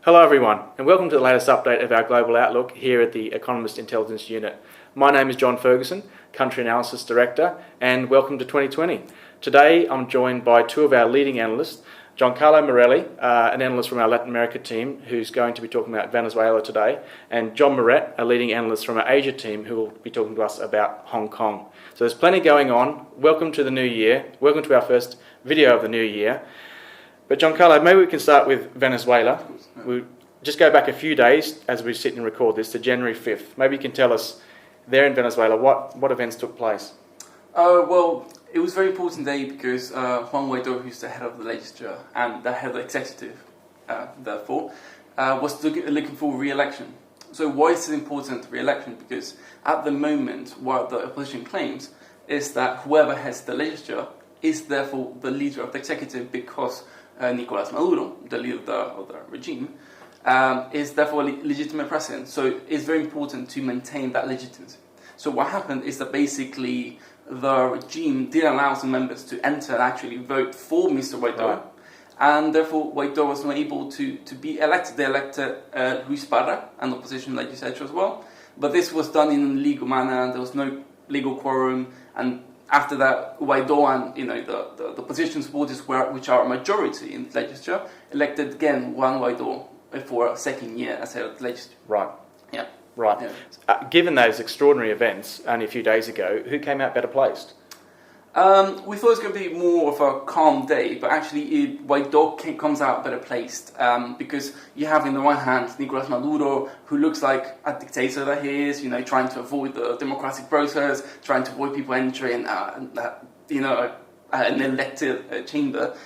Hello everyone, and welcome to the latest update of our global outlook here at the Economist Intelligence Unit. My name is John Ferguson, Country Analysis Director, and welcome to 2020. Today I'm joined by two of our leading analysts, Giancarlo Morelli, an analyst from our Latin America team who's going to be talking about Venezuela today, and John Moret, a leading analyst from our Asia team who will be talking to us about Hong Kong. So there's plenty going on. Welcome to the new year. Welcome to our first video of the new year. But Giancarlo, maybe we can start with Venezuela. We'll just go back a few days as we sit and record this to January 5th. Maybe you can tell us there in Venezuela what events took place. Well, it was a very important day because Juan Guaidó, who's the head of the legislature and the head of the executive, therefore, was looking for re-election. So why is it important, re-election? Because at the moment, what the opposition claims is that whoever has the legislature is therefore the leader of the executive because Nicolás Maduro, the leader of the regime, is therefore a legitimate president. So it's very important to maintain that legitimacy. So what happened is that basically the regime didn't allow some members to enter and actually vote for Mr. Guaidó, right. And therefore Guaidó was not able to be elected. They elected Luis Parra, an opposition legislature as well, but this was done in a legal manner. There was no legal quorum, and after that, Guaidó and the opposition supporters, which are a majority in the legislature, elected again Juan Guaidó for a second year as head of the legislature. Right. Yeah. Right. Yeah. Given those extraordinary events only a few days ago, who came out better placed? We thought it was going to be more of a calm day, but actually Guaidó comes out better placed because you have on the one hand Nicolás Maduro, who looks like a dictator that he is, trying to avoid the democratic process, trying to avoid people entering, an elected chamber.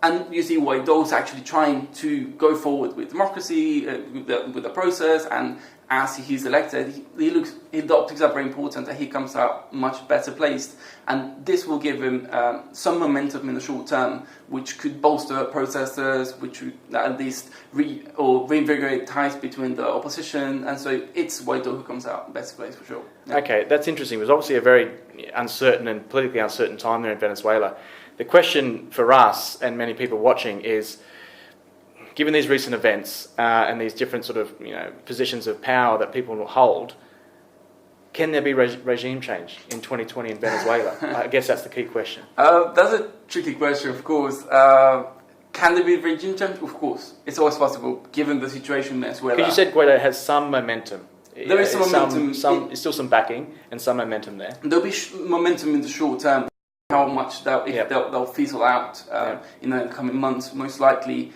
And you see Guaidó's actually trying to go forward with democracy, with the process, and as he's elected, the optics are very important, and he comes out much better placed. And this will give him some momentum in the short term, which could bolster protesters, which would at least reinvigorate ties between the opposition. And so it's Guaidó who comes out better placed for sure. Yeah. Okay, that's interesting. It was obviously a very uncertain and politically uncertain time there in Venezuela. The question for us and many people watching is, given these recent events and these different sort of positions of power that people will hold, can there be regime change in 2020 in Venezuela? I guess that's the key question. That's a tricky question, of course. Can there be regime change? Of course. It's always possible, given the situation in Venezuela. Because you said Guaidó has some momentum. There is some momentum. There's still some backing and some momentum there. There'll be momentum in the short term. How much they'll fizzle out in the coming months, most likely.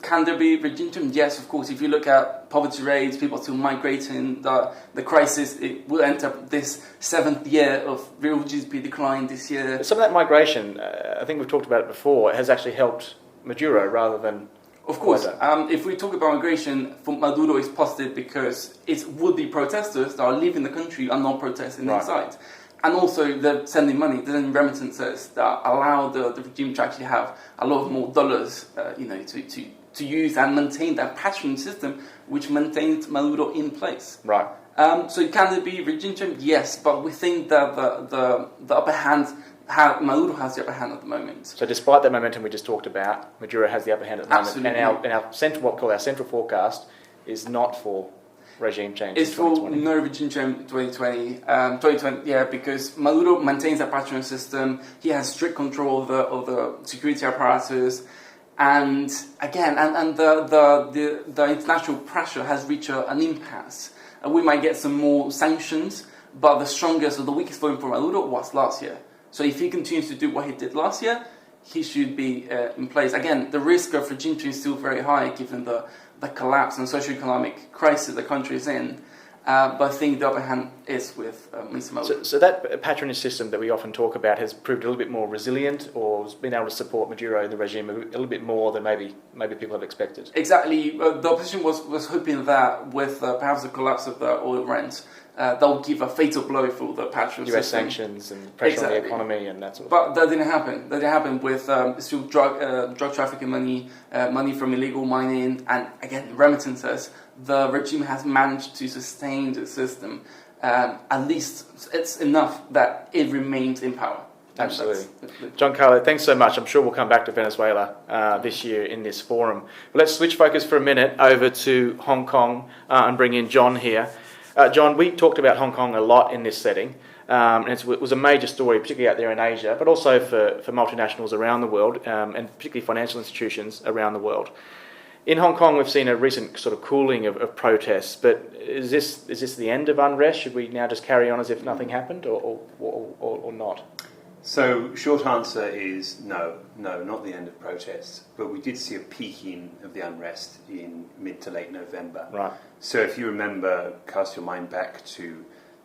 Can there be regime change? Yes, of course. If you look at poverty rates, people are still migrating, the crisis, it will enter this 7th year of real GDP decline this year. Some of that migration, I think we've talked about it before, has actually helped Maduro rather than... Of course. If we talk about migration, for Maduro it's positive because it would-be protesters that are leaving the country and not protesting inside. And also they're sending money, they're sending remittances that allow the regime to actually have a lot more dollars, to use and maintain that patronage system, which maintains Maduro in place. Right. So can there be regime change? Yes, but we think that the upper hand, Maduro has the upper hand at the moment. So despite that momentum we just talked about, Maduro has the upper hand at the Absolutely. moment. And our central, what we call our central forecast, is not for regime change. It's for no regime change in 2020. Because Maduro maintains a patronage system. He has strict control of the security apparatus, and again, the international pressure has reached an impasse. We might get some more sanctions, but the strongest or the weakest vote for Maduro was last year. So if he continues to do what he did last year, he should be in place. Again, the risk of regime change is still very high given the collapse and socio-economic crisis the country is in. But I think the upper hand is with Mr. Maduro. So that patronage system that we often talk about has proved a little bit more resilient, or has been able to support Maduro and the regime a little bit more than maybe people have expected. Exactly. The opposition was hoping that with perhaps the collapse of the oil rent, that would give a fatal blow for the patronage US system. sanctions and pressure on the economy and that sort of But that didn't happen. That didn't happen with still drug trafficking money, money from illegal mining, and again remittances. The regime has managed to sustain the system. At least it's enough that it remains in power. Absolutely. Giancarlo, thanks so much. I'm sure we'll come back to Venezuela this year in this forum. But let's switch focus for a minute over to Hong Kong and bring in John here. John, we talked about Hong Kong a lot in this setting. And it was a major story, particularly out there in Asia, but also for multinationals around the world, and particularly financial institutions around the world. In Hong Kong, we've seen a recent sort of cooling of protests, but is this the end of unrest? Should we now just carry on as if nothing happened, or not? So, short answer is no, not the end of protests, but we did see a peaking of the unrest in mid to late November. Right. So if you remember, cast your mind back to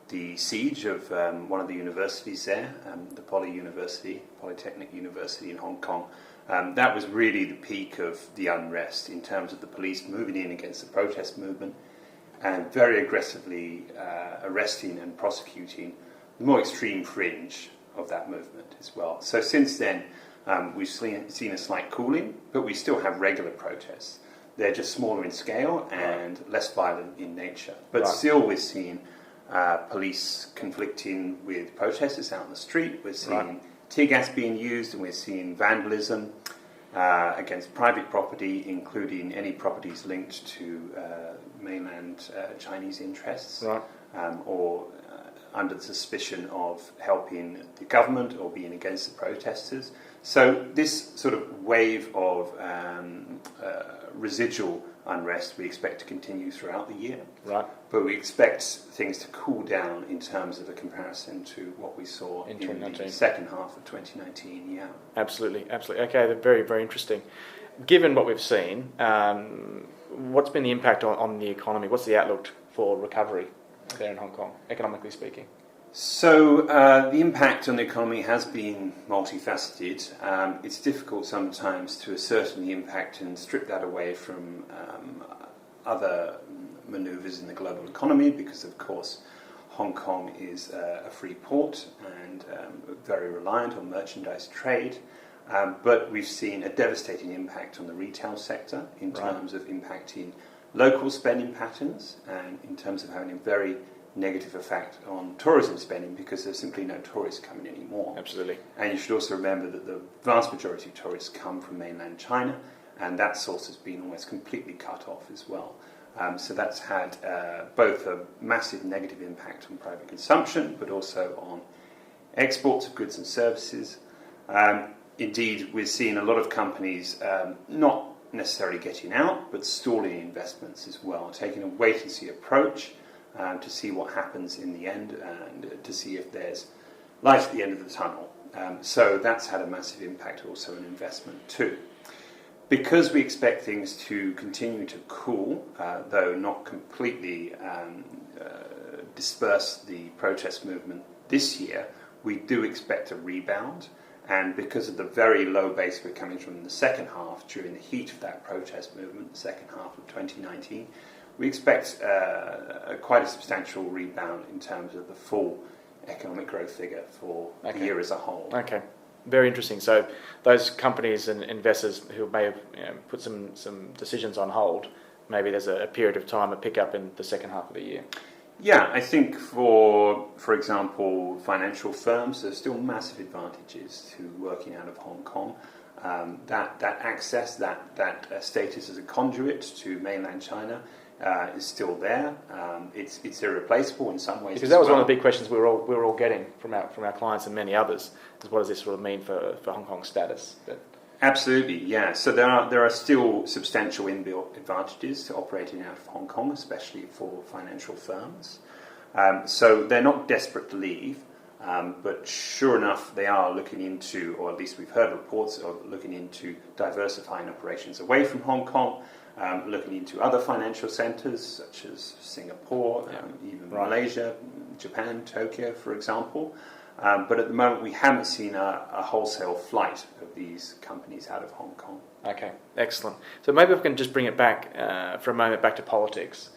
the siege of one of the universities there, the Polytechnic University in Hong Kong. That was really the peak of the unrest in terms of the police moving in against the protest movement and very aggressively arresting and prosecuting the more extreme fringe of that movement as well. So since then, we've seen a slight cooling, but we still have regular protests. They're just smaller in scale and less violent in nature. But still we're seeing police conflicting with protesters out on the street. We're seeing tear gas being used, and we're seeing vandalism against private property, including any properties linked to mainland Chinese interests, or under the suspicion of helping the government or being against the protesters. So this sort of wave of residual unrest we expect to continue throughout the year. Right. But we expect things to cool down in terms of a comparison to what we saw in the second half of 2019. Yeah. Absolutely. Okay, they're very, very interesting. Given what we've seen, what's been the impact on the economy? What's the outlook for recovery there in Hong Kong, economically speaking? So the impact on the economy has been multifaceted. It's difficult sometimes to ascertain the impact and strip that away from other manoeuvres in the global economy because, of course, Hong Kong is a free port and very reliant on merchandise trade. But we've seen a devastating impact on the retail sector in terms of impacting local spending patterns and in terms of having a very negative effect on tourism spending because there's simply no tourists coming anymore. Absolutely. And you should also remember that the vast majority of tourists come from mainland China, and that source has been almost completely cut off as well. So that's had both a massive negative impact on private consumption, but also on exports of goods and services. Indeed, we're seeing a lot of companies not necessarily getting out, but stalling investments as well, taking a wait-and-see approach to see what happens in the end and to see if there's light at the end of the tunnel. So that's had a massive impact also on investment too. Because we expect things to continue to cool, though not completely disperse the protest movement this year, we do expect a rebound. And because of the very low base we're coming from in the second half, during the heat of that protest movement, the second half of 2019, we expect quite a substantial rebound in terms of the full economic growth figure for the year as a whole. Okay, very interesting. So those companies and investors who may have put some decisions on hold, maybe there's a period of time, a pickup in the second half of the year. Yeah, I think for example, financial firms, there's still massive advantages to working out of Hong Kong. That access, that status as a conduit to mainland China is still there. It's irreplaceable in some ways. Because that was one of the big questions we were all getting from our clients and many others. Is what does this sort of mean for Hong Kong's status? But absolutely, yeah. So there are still substantial inbuilt advantages to operating out of Hong Kong, especially for financial firms. So they're not desperate to leave, but sure enough, they are looking into, or at least we've heard reports of looking into diversifying operations away from Hong Kong, looking into other financial centres such as Singapore, even Malaysia, Japan, Tokyo, for example. But at the moment, we haven't seen a wholesale flight of these companies out of Hong Kong. Okay, excellent. So maybe we can just bring it back for a moment back to politics.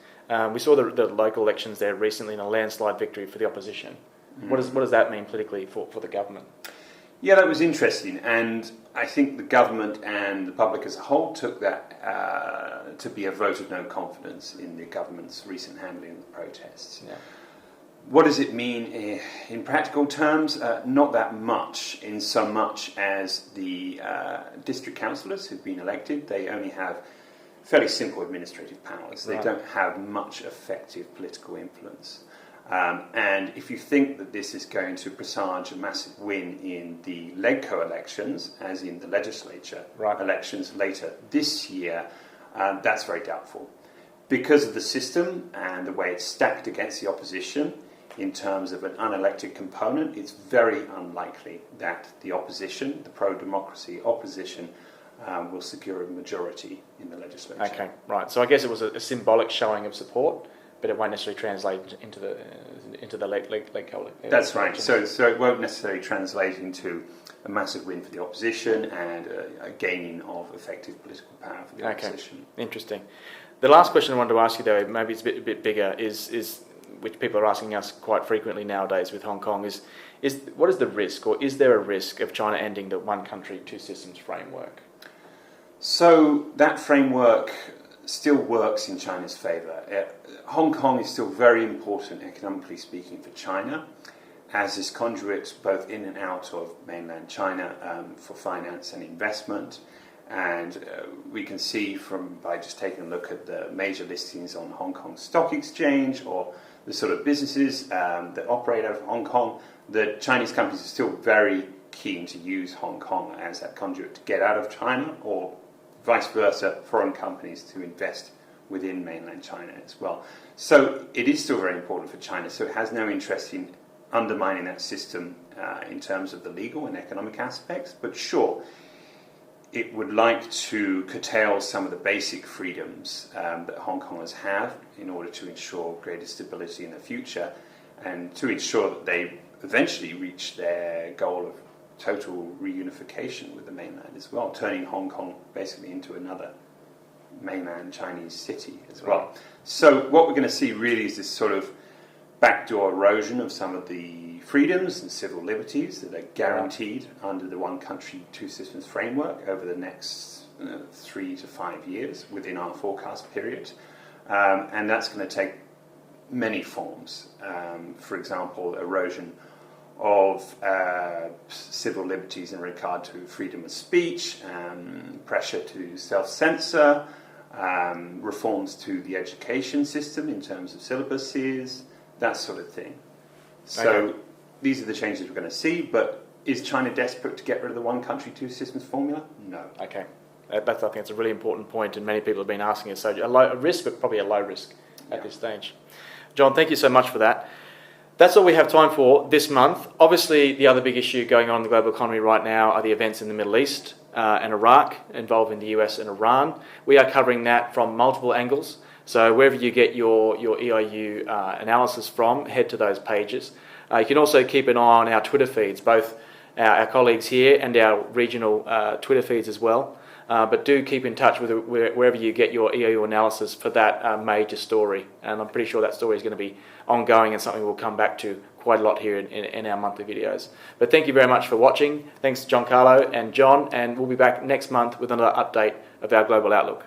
We saw the local elections there recently in a landslide victory for the opposition. Mm-hmm. What does that mean politically for the government? Yeah, that was interesting, and I think the government and the public as a whole took that to be a vote of no confidence in the government's recent handling of the protests. Yeah. What does it mean in practical terms? Not that much, in so much as the district councillors who've been elected, they only have fairly simple administrative powers. They don't have much effective political influence. And if you think that this is going to presage a massive win in the LegCo elections, as in the legislature elections later this year, that's very doubtful. Because of the system and the way it's stacked against the opposition, in terms of an unelected component, it's very unlikely that the opposition, the pro-democracy opposition, will secure a majority in the legislature. Okay, right. So I guess it was a symbolic showing of support, but it won't necessarily translate into the LegCo. That's right. So it won't necessarily translate into a massive win for the opposition and a gaining of effective political power for the opposition. Interesting. The last question I wanted to ask you, though, maybe it's a bit bigger, is which people are asking us quite frequently nowadays with Hong Kong, is what is the risk, or is there a risk of China ending the one country, two systems framework? So that framework still works in China's favour. Hong Kong is still very important, economically speaking, for China, as is conduit both in and out of mainland China for finance and investment. And we can see by just taking a look at the major listings on Hong Kong Stock Exchange, or the sort of businesses that operate out of Hong Kong, that Chinese companies are still very keen to use Hong Kong as that conduit to get out of China, or vice versa, foreign companies to invest within mainland China as well. So it is still very important for China, so it has no interest in undermining that system in terms of the legal and economic aspects, but sure, it would like to curtail some of the basic freedoms that Hong Kongers have in order to ensure greater stability in the future, and to ensure that they eventually reach their goal of total reunification with the mainland as well, turning Hong Kong basically into another mainland Chinese city as well. So what we're going to see really is this sort of backdoor erosion of some of the freedoms and civil liberties that are guaranteed under the one country, two systems framework over the next 3 to 5 years within our forecast period. And that's going to take many forms. For example, erosion of civil liberties in regard to freedom of speech, pressure to self-censor, reforms to the education system in terms of syllabuses, that sort of thing. So these are the changes we're going to see, but is China desperate to get rid of the one country, two systems formula? No. Okay. I think it's a really important point, and many people have been asking us. So a risk, but probably a low risk at this stage. John, thank you so much for that. That's all we have time for this month. Obviously, the other big issue going on in the global economy right now are the events in the Middle East and Iraq involving the US and Iran. We are covering that from multiple angles. So wherever you get your EIU analysis from, head to those pages. You can also keep an eye on our Twitter feeds, both our colleagues here and our regional Twitter feeds as well. But do keep in touch with wherever you get your EIU analysis for that major story. And I'm pretty sure that story is going to be ongoing and something we'll come back to quite a lot here in our monthly videos. But thank you very much for watching. Thanks to Giancarlo and John, and we'll be back next month with another update of our global outlook.